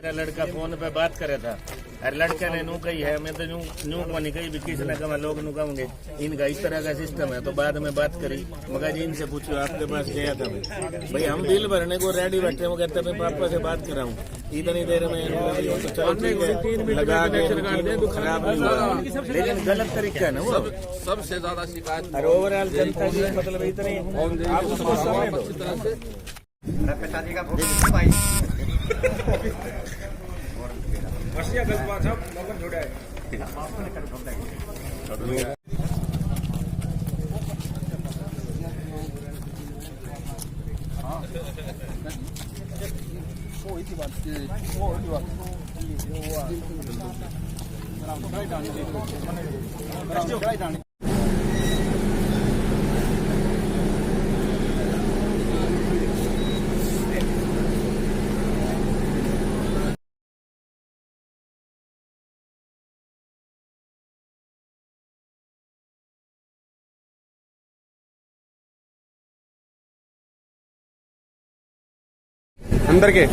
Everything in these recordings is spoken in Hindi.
मेरा लड़का फोन पे बात करे था और लड़के ने नू कही है, मैं तो नू को नहीं कही भी किसने कहा, लोग नू कहूंगे इनका इस तरह का सिस्टम है। तो बाद में बात करी, मगर जी इनसे पूछो आपके पास गया था मैं, भाई हम बिल भरने को रेडी बैठे, वो कहते मैं पापा से बात कर रहा हूँ इतनी देर में, तो चलो ठीक है लगा के खराब नहीं हुआ, लेकिन गलत तरीका है ना वो। सबसे ज्यादा शिकायत और ओवरऑल जनता की मतलब इतनी आप उसको समय दो। पिताजी का फोटो भाई अंदर के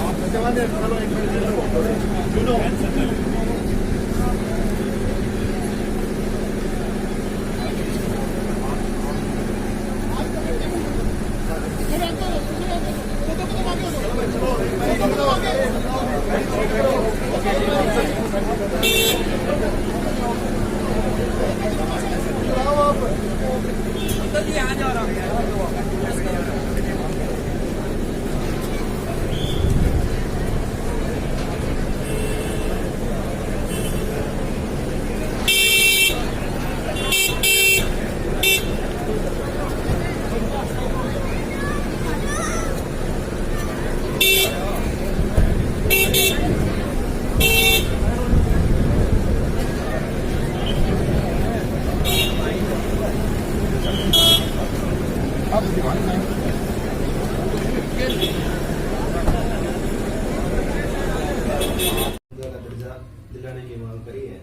दिलाने की मांग करी है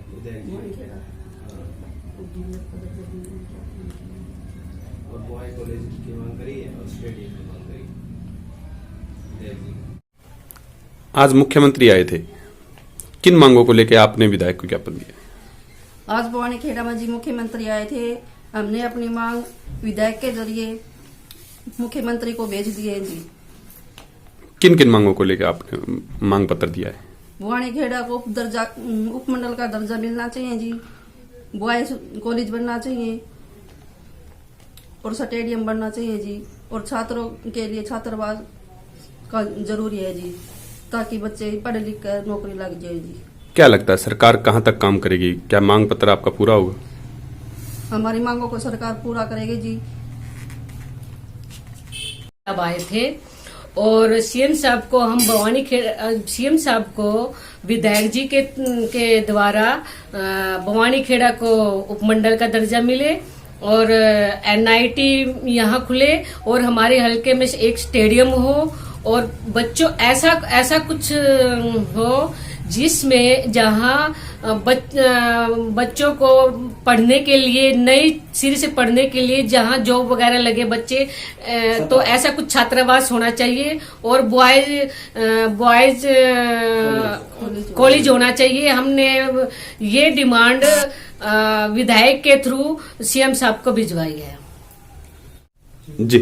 और बॉय कॉलेज की मांग करी है और स्टेडियम की मांग करी है। आज मुख्यमंत्री आए थे, किन मांगों को लेकर आपने विधायक को ज्ञापन दिया? आज बवानी खेड़ा में जी मुख्यमंत्री आए थे, हमने अपनी मांग विधायक के जरिए मुख्यमंत्री को भेज दी है जी। किन किन मांगों को लेकर आपने मांग पत्र दिया है? बवानी खेड़ा को उपमंडल का दर्जा मिलना चाहिए जी, बॉयज कॉलेज बनना चाहिए और स्टेडियम बनना चाहिए जी, और छात्रों के लिए छात्रावास का जरूरी है जी, ताकि बच्चे पढ़ लिख कर नौकरी लग जाए जी। क्या लगता है सरकार कहां तक काम करेगी? क्या मांग पत्र आपका पूरा होगा? हमारी मांगों को सरकार पूरा करेगी जी। अब आए थे और सीएम साहब को हम सीएम साहब को विधायक जी के द्वारा बवानी खेड़ा को उपमंडल का दर्जा मिले और एनआईटी यहाँ खुले और हमारे हलके में एक स्टेडियम हो और बच्चों ऐसा कुछ हो जिसमें जहाँ बच्चों को पढ़ने के लिए नई सिरे से पढ़ने के लिए जहाँ जॉब वगैरह लगे बच्चे, तो ऐसा कुछ छात्रावास होना चाहिए और बॉयज कॉलेज होना चाहिए। हमने ये डिमांड विधायक के थ्रू सीएम साहब को भिजवाई है जी।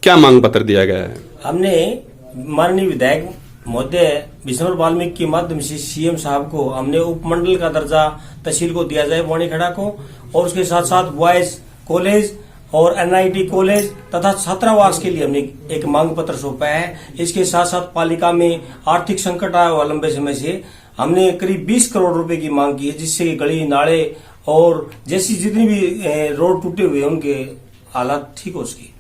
क्या मांग पत्र दिया गया है? हमने माननीय विधायक महोदय विष्णु वाल्मीकि के माध्यम से सीएम साहब को हमने उपमंडल का दर्जा तहसील को दिया जाए बवानी खेड़ा को, और उसके साथ साथ बॉयज कॉलेज और एनआईटी कॉलेज तथा छात्रावास के लिए हमने एक मांग पत्र सौंपा है। इसके साथ साथ पालिका में आर्थिक संकट आया हुआ लंबे समय से, हमने करीब 20 करोड़ रुपए की मांग की है, जिससे गली नाले और जैसी जितनी भी रोड टूटे हुए उनके हालात ठीक हो सके।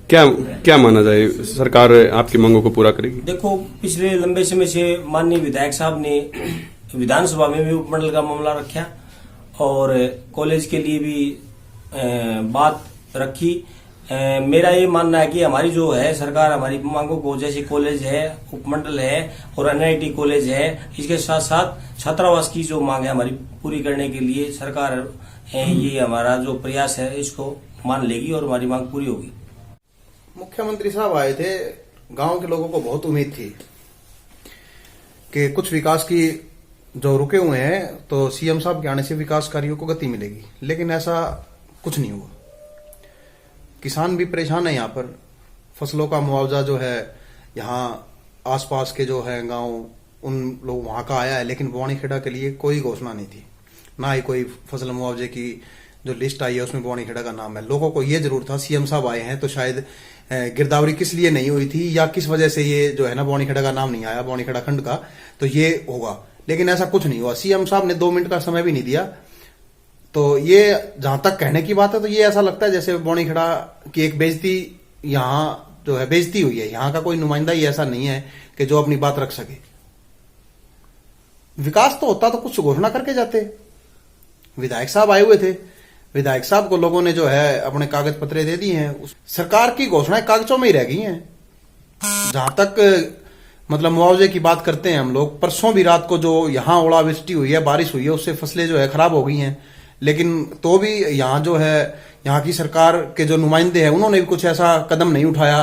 क्या माना जाए, सरकार आपकी मांगों को पूरा करेगी? देखो, पिछले लंबे समय से माननीय विधायक साहब ने विधानसभा में भी उपमंडल का मामला रखा और कॉलेज के लिए भी बात रखी। मेरा ये मानना है कि हमारी जो है सरकार हमारी मांगों को, जैसे कॉलेज है, उपमंडल है और एनआईटी कॉलेज है, इसके साथ साथ छात्रावास की जो मांग है हमारी पूरी करने के लिए सरकार ये हमारा जो प्रयास है इसको मान लेगी और हमारी मांग पूरी होगी। मुख्यमंत्री साहब आए थे, गांव के लोगों को बहुत उम्मीद थी कि कुछ विकास की जो रुके हुए हैं तो सीएम साहब के आने से विकास कार्यों को गति मिलेगी, लेकिन ऐसा कुछ नहीं हुआ। किसान भी परेशान है। यहाँ पर फसलों का मुआवजा जो है, यहाँ आसपास के जो है गांव, उन लोग वहां का आया है, लेकिन बवानीखेड़ा के लिए कोई घोषणा नहीं थी, ना ही कोई फसल मुआवजे की जो लिस्ट आई है उसमें बवानीखेड़ा का नाम है। लोगों को ये जरूर था सीएम साहब आए हैं तो शायद गिरदावरी किस लिए नहीं हुई थी या किस वजह से ये जो है ना बवानीखेड़ा का नाम नहीं आया, बवानीखेड़ा खंड का, तो ये होगा, लेकिन ऐसा कुछ नहीं हुआ। सीएम साहब ने 2 मिनट का समय भी नहीं दिया। तो ये जहां तक कहने की बात है तो ये ऐसा लगता है जैसे बवानीखेड़ा की एक बेइज्जती यहाँ जो है बेइज्जती हुई है। यहाँ का कोई नुमाइंदा ही ऐसा नहीं है कि जो अपनी बात रख सके। विकास तो होता तो कुछ घोषणा करके जाते। विधायक साहब आए हुए थे, विधायक साहब को लोगों ने जो है अपने कागज पत्रे दे दिए हैं। सरकार की घोषणाएं कागजों में ही रह गई हैं। जहां तक मतलब मुआवजे की बात करते हैं हम लोग, परसों भी रात को जो यहाँ ओलावृष्टि हुई है, बारिश हुई है, उससे फसलें जो है खराब हो गई हैं, लेकिन तो भी यहाँ जो है यहाँ की सरकार के जो नुमाइंदे हैं उन्होंने भी कुछ ऐसा कदम नहीं उठाया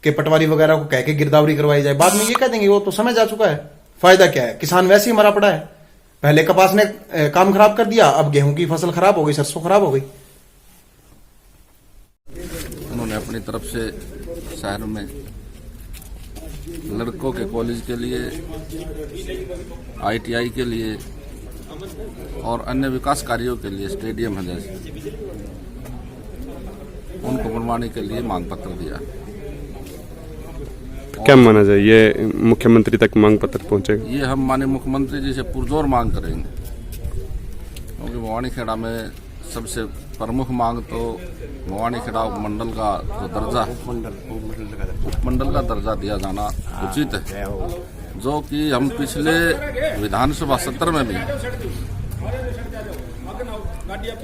कि पटवारी वगैरह को कह के गिरदावरी करवाई जाए। बाद में ये कह देंगे वो तो समय जा चुका है, फायदा क्या है, किसान वैसे ही मरा पड़ा है। पहले कपास ने काम खराब कर दिया, अब गेहूं की फसल खराब हो गई, सरसों खराब हो गई। उन्होंने अपनी तरफ से शहर में लड़कों के कॉलेज के लिए, ITI के लिए और अन्य विकास कार्यों के लिए स्टेडियम है जैसे, उनको बनवाने के लिए मांग पत्र दिया। क्या माना जाए, ये मुख्यमंत्री तक मांग पत्र पहुंचेगा? ये हम माननीय मुख्यमंत्री जी से पुरजोर मांग करेंगे, क्योंकि बवानीखेड़ा में सबसे प्रमुख मांग तो बवानीखेड़ा उपमंडल का जो दर्जा, उपमंडल का दर्जा दिया जाना उचित है, जो कि हम पिछले विधानसभा सत्र में भी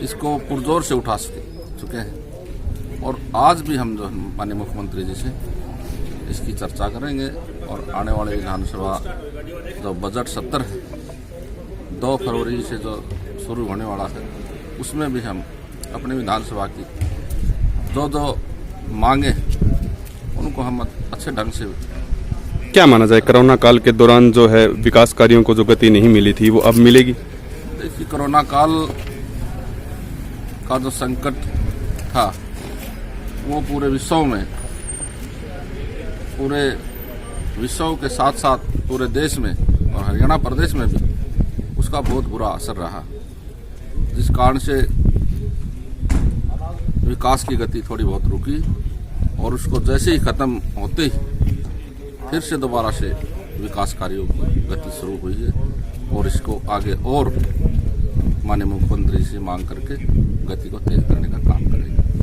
इसको पुरजोर से उठा चुके हैं और आज भी हम जो माननीय मुख्यमंत्री जी से इसकी चर्चा करेंगे और आने वाले विधानसभा जो बजट सत्र है 2 फरवरी से जो शुरू होने वाला है, उसमें भी हम अपनी विधानसभा की जो मांगे उनको हम अच्छे ढंग से। क्या माना जाए, कोरोना काल के दौरान जो है विकास कार्यों को जो गति नहीं मिली थी वो अब मिलेगी? देखिए, कोरोना काल का जो संकट था वो पूरे विश्व के साथ साथ पूरे देश में और हरियाणा प्रदेश में भी उसका बहुत बुरा असर रहा, जिस कारण से विकास की गति थोड़ी बहुत रुकी और उसको जैसे ही खत्म होते ही फिर से दोबारा से विकास कार्यों की गति शुरू हुई है और इसको आगे और माननीय मुख्यमंत्री से मांग करके गति को तेज करने का काम करेंगे।